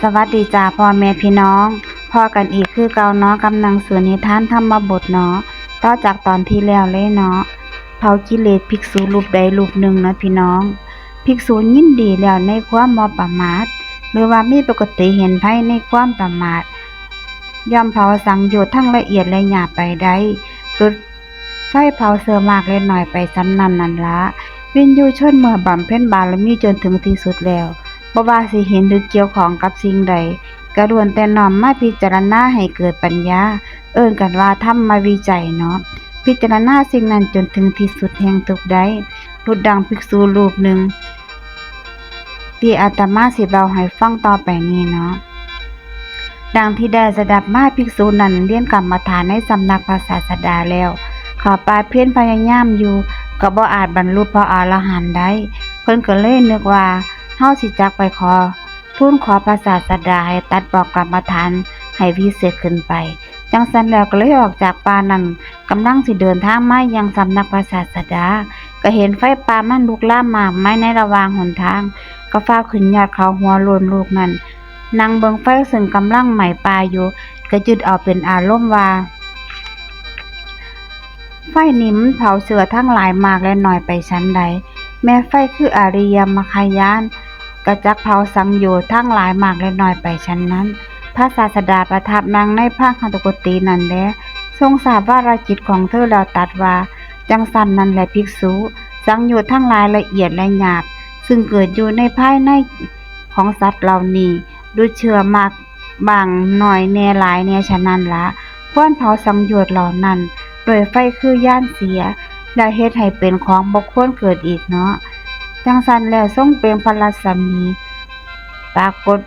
สวัสดีจ้าพ่อแม่พี่น้องพอกันอีกคือเก่าเนาะกำลังสู่นิทานธรรมบทเนาะต่อจากตอนที่แล้วเลยเนาะเผากิเลสภิกษุรูปใดรูปหนึ่งนะพี่น้องภิกษุยินดีแล้วในความบ่ประมาทหรือว่ามีปกติเห็นภัยในความประมาทย่อมเผาสังโยชน์ทั้งละเอียดและหยาบไปได้จุดไฟเผาเสือมากและน้อยไปซ้ำนั้นนั่นละวินยูชนเมื่อบำเพ็ญบารมีจนถึงที่สุดแล้วบ่ว่าสิเห็นหรือเกี่ยวข้องกับสิ่งใดก็ล้วนแต่น้อมมาพิจารณาให้เกิดปัญญาเอิ้นกันว่าธรรมวิจัยเนาะพิจารณาสิ่งนั้นจนถึงที่สุดแห่งทุกข์ได้ดุจดังภิกษุรูปหนึ่งที่อาตมาสิเล่าให้ฟังต่อไปนี้เนาะดังที่ได้สดับมาภิกษุนั้นเรียนกรรมฐานในสำนักพระศาสดาแล้วข้าปาเพียรพยายามอยู่ก็บ่อาจบรรลุพระอรหันต์ได้เพิ่นก็เลยนึกว่าเฮาสิจักไปทูลขอพระศาสดาให้ตัดบอกกรรมฐานให้วิเศษขึ้นไปจังซั่นแล้วก็เลยออกจากป่านั้นกำลังสิเดินทางมายังสำนักพระศาสดาก็เห็นไฟป่ามันลุกลามมากมายในระหว่างหนทางก็ฟ้าวขึ้นยอดเขาหัวโลนลูกนั้นนั่งเบิ่งไฟซึ่งกำลังไหม้ป่าอยู่ก็ยึดเอาเป็นอารมณ์ว่าไฟนี้มันเผาเสือทั้งหลายมากและน้อยไปชั้นใดแม้ไฟคืออริยมรรคญาณก็จักเผาสังโยชน์ทั้งหลายมากและน้อยไปชั้นนั้นพระศาสดาประทับนั่งในพระคันธกุฏีนั่นแลทรงทราบวาระจิตของเธอแล้วตรัสว่าจังสันนั่นแหละภิกษุสังโยชน์ทั้งหลายละเอียดและหยาบซึ่งเกิดอยู่ในภายในของสัตว์เหล่านี้ดูเชื่อมากบางหน่อยแน่หลายแน่ฉะนั้นละควรเผาสังโยชน์เหล่านั้นโดยไฟคือย่านเสียและเฮ็ดให้เป็นของบ่ควรเกิดอีกเนาะจังซั่นแล้วทรงเป็นพระรัศมีปรากฏ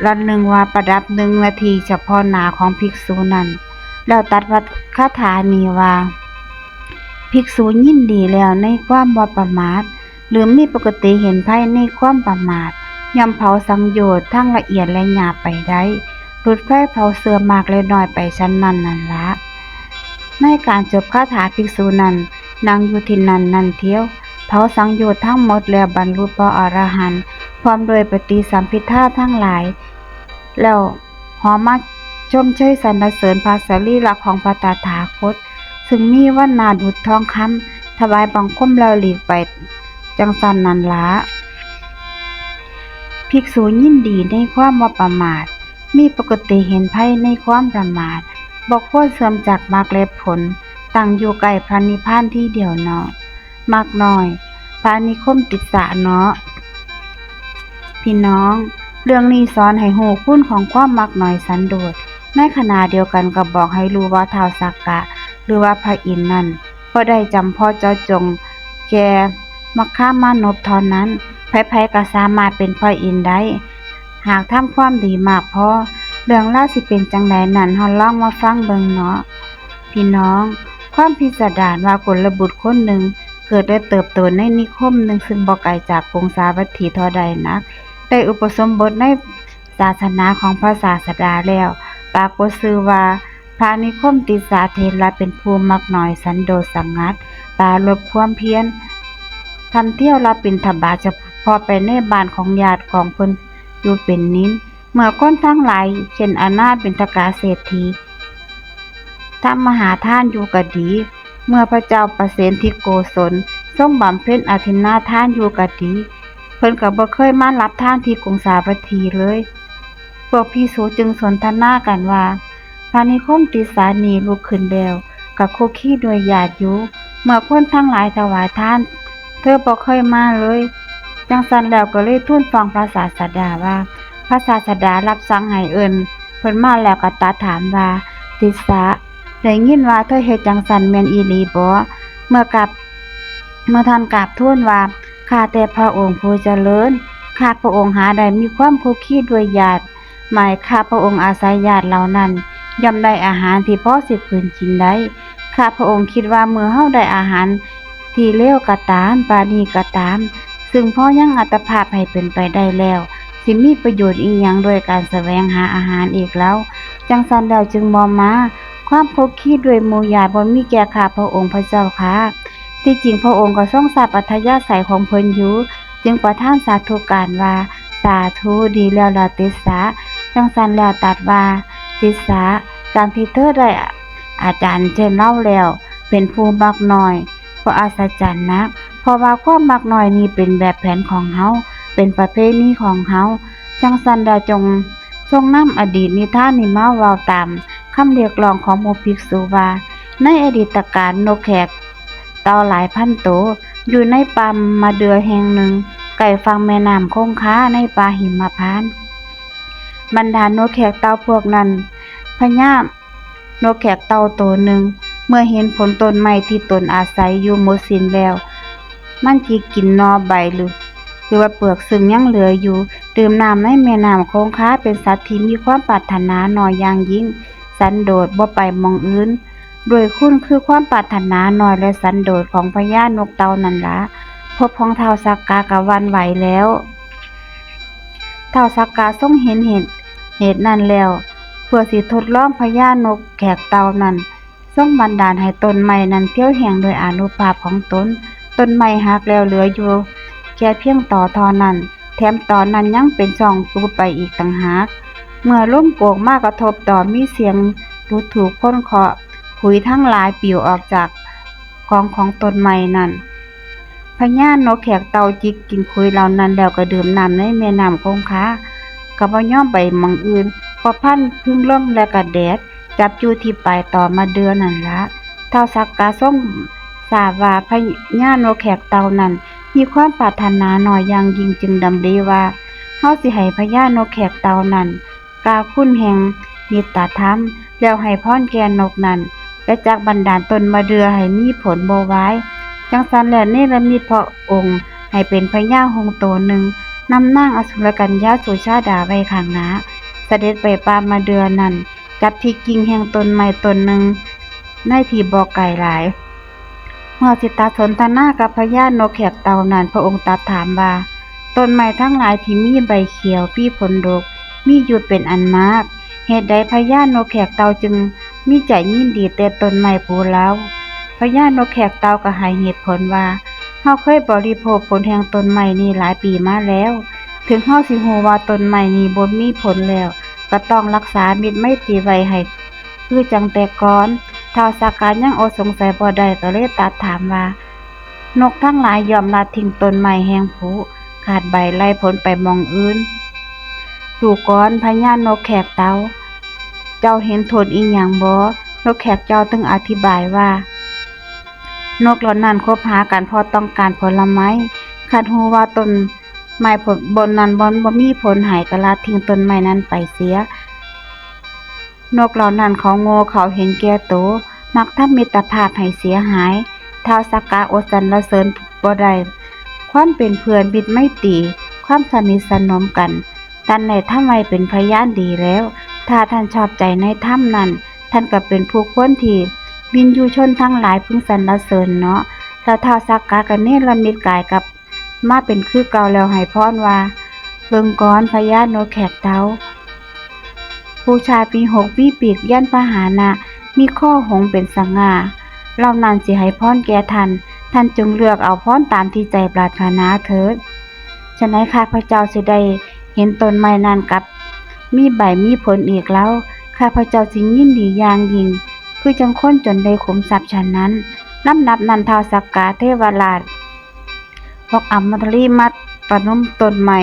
ละหนึ่งว่าประดับ1 นาทีเฉพาะหน้าของภิกษุนั้นแล้วตรัสพระคาถานี้ว่าภิกษุยินดีแล้วในความบ่ประมาทหรือมีปกติเห็นภัยในความประมาทย่อมเผาสังโยชน์ทั้งละเอียดและหยาบไปได้ดุจไฟเผาเสือมากและน้อยไปชั้นนั้นนั่นละในการจบคาถาภิกษุนั้นนั่งอยู่ที่นั่นเที่ยวเผาสังโยชน์ทั้งหมดแล้วบรรลุพระอรหันต์พร้อมโดยปฏิสัมภิทาทั้งหลายแล้วหอมมาชมเชยสรรเสริญพระสรีระของพระตถาคตซึ่งมีวรรณาดุจทองคำถวายบังคมแล้วหลีกไปจังสันนั้นละภิกษุยินดีในความบ่ประมาทมีปกติเห็นภัยในความประมาทบ่ควรเสื่อมจากมรรคและผลตั้งอยู่ใกล้พระนิพพานที่เดียวเนาะมากน้อยพระนิคมติสสะเนาะพี่น้องเรื่องนี้สอนให้รู้คุณของความมักน้อยสันโดษในขณะเดียวกันก็บอกให้รู้ว่าท้าวสักกะหรือว่าพระอินทร์นั้นบ่ได้จำเพาะเจาะจงแก่มัคคามานพเท่านั้นไผๆก็สามารถเป็นพระอินทร์ได้หากทำความดีมากพอเรื่องราวสิเป็นจังไดนั้นเฮาลองมาฟังเบิ่งเนาะพี่น้องความพิสดารว่ากุลบุตรคนหนึ่งเกิดและเติบโตในนิคมหนึ่งซึ่งบ่ไกลจากกรุงสาวัตถีเท่าใดนักได้อุปสมบทในศาสนาของพระศาสดาแล้วปรากฏชื่อว่าพระนิคมติสสะเถระเป็นผู้มักน้อยสันโดษสงัดปราลบความเพียรทำเที่ยวรับบิณฑบาตเฉพาะไปในบ้านของญาติของเพิ่นอยู่เป็นนิดเมื่อคนทั้งหลายเช่นอนาถบิณฑกาเศรษฐีทำมหาทานอยู่ก็ดีเมื่อพระเจ้าประเสนทิโกศลทรงบำเพ็ญอทินนาทานอยู่ก็ดีเพิ่นก็บ่เคยมารับทานที่กรุงสาวัตถีเลยพวกภิกษุจึงสนทนากันว่าพระนิคมติสสานีลุกขึ้นแล้วก็คุกคีด้วยญาติอยู่เมื่อคนทั้งหลายถวายทานเธอบ่เคยมาเลยจังซั่นแล้วก็เลยทูลฟังพระศาสดาว่าพระศาสดารับสั่งให้เอิ้นเพิ่นมาแล้วก็ตรัสถามว่าติสสะได้ยินว่าเธอเฮ็ดจังซั่นแม่นอีหลีบ่เมื่ท่านกราบทูลว่าข้าแต่พระองค์ผู้เจริญข้าพระองค์หาได้มีความคุกคีด้วยญาติหมายข้าพระองค์อาศัยญาติเหล่านั้นย่อมได้อาหารที่พอสิคืนกินได้ข้าพระองค์คิดว่าเมื่อเฮาได้อาหารที่เลวก็ตามปราณีก็ตามซึ่งพอยังอัตภาพให้เป็นไปได้แล้วสิมีประโยชน์อีหยังด้วยการแสวงหาอาหารอีกแล้วจังซั่นแล้วจึงบ่มาความคุกคีด้วยหมู่ญาติบ่มีแก่ข้าพระองค์พระเจ้าค่ะที่จริงพระองค์ก็ทรงทราบอัธยาศัยของเพิ่นอยู่จึงประทานสาธุการว่า สาธุดีแล้วล่ะติสาจังสันแล้วตัดว่าติสาการที่เธอได้อาจารย์เช่นเล่าแล้วเป็นผู้มักน้อยก็อัศจรรย์นักเพราะว่าความมักน้อยนี้เป็นแบบแผนของเฮาเป็นประเพณีของเฮาจังสันแล้วจงทรงนำอดีตนิทานนี้มาเว้าตามคำเรียกร้องของหมู่ภิกษุว่าในอดีตการนกแขกเต่าหลายพันตัวอยู่ในป่ามาเดือแห่งหนึ่งใกล้ฝั่งแม่น้ำคงคาในป่าหิมพานต์บรรดานกแขกเต่าพวกนั้นพญานกแขกเต่าตัวหนึ่งเมื่อเห็นผลต้นไม้ที่ตนอาศัยอยู่หมดสิ้นแล้วมันสิกินหน่อใบหรือว่าเปลือกซึ่งยังเหลืออยู่ดื่มน้ำในแม่น้ำคงคาเป็นสัตว์ที่มีความปรารถนาน้อยอย่างยิ่งสันโดษบ่ไปหม้องอื่นโดยคุณคือความปรารถนาน้อยและสันโดษของพญานกเต่านั่นล่ะพบของท้าวสักกะกะหวั่นไหวแล้วท้าวสักกะทรงเห็นเหตุนั้นแล้วเพื่อสิทดลองพญานกแขกเต่านั้นทรงบันดาลให้ต้นไม้นั้นเหี่ยวแห้งโดยอานุภาพของตนต้นไม้หักแล้วเหลืออยู่แค่เพียงตอเท่านั้นแถมตอนนั้นยังเป็นช่องปูไปอีกต่างหากเมื่อลมโกกมากระทบต่อมีเสียงดูถูกค้นเคาะขุยทั้งหลายปลิวออกจากของต้นไม้นั้นพญานกแขกเต่าจิกกินขุยเหล่านั้นแล้วก็ดื่มน้ำในแม่น้ำคงคาก็บ่ยอมไปหม้องอื่นเพราะพันพึ่งลมและก็แดดจับอยู่ที่ปลายต่อมาเดือนั่นละท้าวสักกะทรงทราบว่าพญานกแขกเต่านั้นมีความปรารถนาน้อยอย่างยิ่งจึงดำริว่าเฮาสิให้พญานกแขกเต่านั้นกล่าวคุณแห่งมิตรธรรมแล้วให้พรแก่นกนั้นและจักบันดาลตนมาเดือให้มีผลบ่วายจังสันแล้วเนรมิตพระองค์ให้เป็นพญาหงส์ตัวหนึ่งนำนางอสุรกัญญาสุชาดาไว้ข้างหน้าเสด็จไปป่ามาเดือนั้นจับที่กิ่งแห่งต้นไม้ต้นหนึ่งในที่บ่ไกลหลายเมื่อสิตาสนทนากับพญานกแขกเต่านั้นพระองค์ตรัสถามว่าต้นไม้ทั้งหลายที่มีใบเขียวมีผลดกมีอยู่เป็นอันมากเหตุใดพญานกแขกเต่าจึงมีใจยินดีแต่ต้นไม้ผู้เล่าพญานกแขกเต่าก็ให้เหตุผลว่าเฮาเคยบริโภคผลแห่งต้นไม้นี้หลายปีมาแล้วถึงเฮาสิฮู้ว่าต้นไม้นี้บ่มีผลแล้วก็ต้องรักษามิตรไมตรีไว้ให้คือจังแต่ก่อนท้าวสักกะยังอดสงสัยบ่ได้ก็เลยตรัสถามว่านกทั้งหลายยอมละทิ้งต้นไม้แห่งผุขาดใบไล่ผลไปหม้องอื่นดูก่อนพญานกแขกเต่าเจ้าเห็นโทษอีหยังบ่นกแขกเจ้าจึงอธิบายว่านกเหล่านั้นคบหากันเพราะต้องการผลไม้คันฮู้ว่าต้นไม้ผลบนนั้นบ่มีผลให้ก็ละทิ้งต้นไม้นั้นไปเสียนกเหล่านั้นเขาโง่เขาเห็นแก่โตมักทำมิตรภาพให้เสียหายท้าวสักกะอดสรรเสริญบ่ได้ความเป็นเพื่อนมิตรไมตรีความสนิทสนมกันท่านได้ทำไว้เป็นพยานดีแล้วถ้าท่านชอบใจในธรรมนั้นท่านก็เป็นผู้ควรที่วินยูชนทั้งหลายพึงสรรเสริญเนาะแล้วท้าวสักกะก็เนรมิตกายกับมาเป็นคือเก่าแล้วให้พรว่าเบิ่งก่อนพญานกแขกเต่าผู้ชายปี6มีปีกยันพหานะมีข้อหงส์เป็นสง่าเหล่านั้นสิให้พรแก่ท่านจงเลือกเอาพรตามที่ใจปรารถนาเถิดฉะนั้นข้าพเจ้าสิได้เห็นต้นไม้นั้นกับมีใบมีผลอีกแล้วข้าพเจ้าสิยินดีอย่างยิ่งคือจังคนจนได้ขุมทรัพย์ฉะนั้นลำดับนั้นท้าวสักกะเทวราชพวกอมรลีมาประนมต้นไม้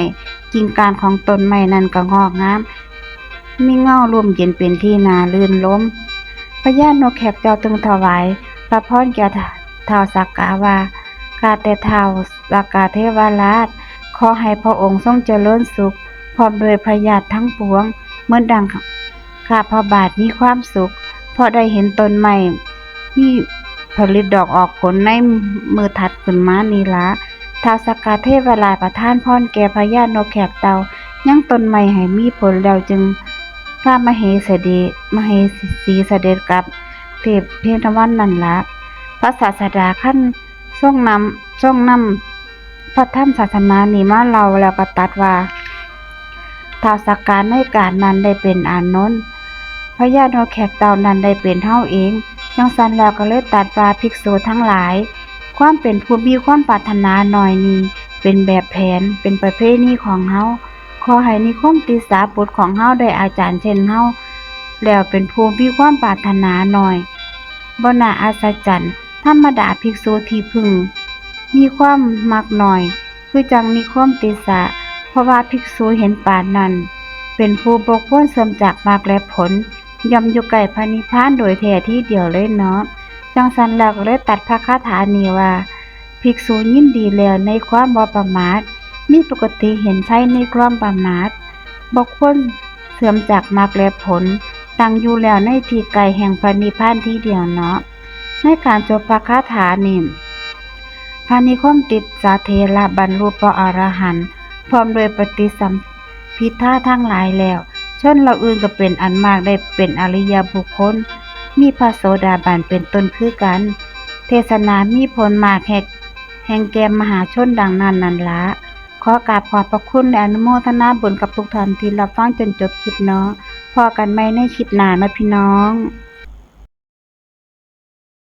กิ่งก้านของต้นไม้นั้นก็งอกงามมีเงาร่มเย็นเป็นที่น่ารื่นรมพญานกแขกเจ้าจึงถวายพระพรแก่ท้าวสักกะว่าข้าแต่ท้าวสักกะเทวราชขอให้พระองค์ทรงเจริญสุขพร้อมด้วยพระญาติทั้งปวงเหมือนดังข้าพระบาทมีความสุขเพราะได้เห็นต้นไม้มีผลิดอกออกผลในมือถัดขึ้นมานี้ละท้าวสักกะเทวราชประทานพรแก่พญานกแขกเต่ายังต้นไม้ให้มีผลแล้วจึงพระมเหสีเสด็จกับเทพเทนวันนั่นละพระศาสดาขั้นทรงนำพระธรรมศาสนานี้มาเล่าแล้วก็ตรัสว่าท้าวสักกะในการนั้นได้เป็นอานนท์พญานกแขกเต่านั้นได้เป็นเฮาเองจังซั่นแล้วก็เลยตรัสว่าภิกษุทั้งหลายความเป็นผู้มีความปรารถนาน้อยนี้เป็นแบบแผนเป็นประเพณีของเฮา ขอให้นิคมติสาปุตของเฮาได้อาจารย์เช่นเฮาแล้วเป็นผู้มีความปรารถนาน้อยบ่น่าอัศจรรย์ธรรมดาภิกษุที่พึงมีความมักน้อยคือจังนิคมติสะเพราะว่าภิกษุเห็นปานนั้นเป็นผู้บ่ควรเสื่อมจากมรรคและผลย่อมอยู่ใกล้พระนิพพานโดยแท้ทีเดียวเลยเนาะจังซั้นแล้วก็เลยตัดพระคาถานี้ว่าภิกษุยินดีแล้วในความบ่ประมาทมีปกติเห็นไผในความประมาทบ่ควรเสื่อมจากมรรคและผลตั้งอยู่แล้วในที่ไกลแห่งพระนิพพานทีเดียวเนาะในการจบพระคาถานี้พระนิคมติสาเถระบรรลุพระอรหันต์พร้อมด้วยปฏิสัมภิทาทั้งหลายแล้วชนเหล่าอื่นก็เป็นอันมากได้เป็นอริยบุคคลมีพระโสดาบันเป็นต้นคือกัน เทศนามีผลมากแห่งแก่มหาชนดังนั้นนั่นละขอกราบขอบพระคุณและอนุโมทนาบุญกับทุกท่านที่รับฟังจนจบคลิปเนาะพอกันใหม่ในคลิปหน้านะพี่น้อง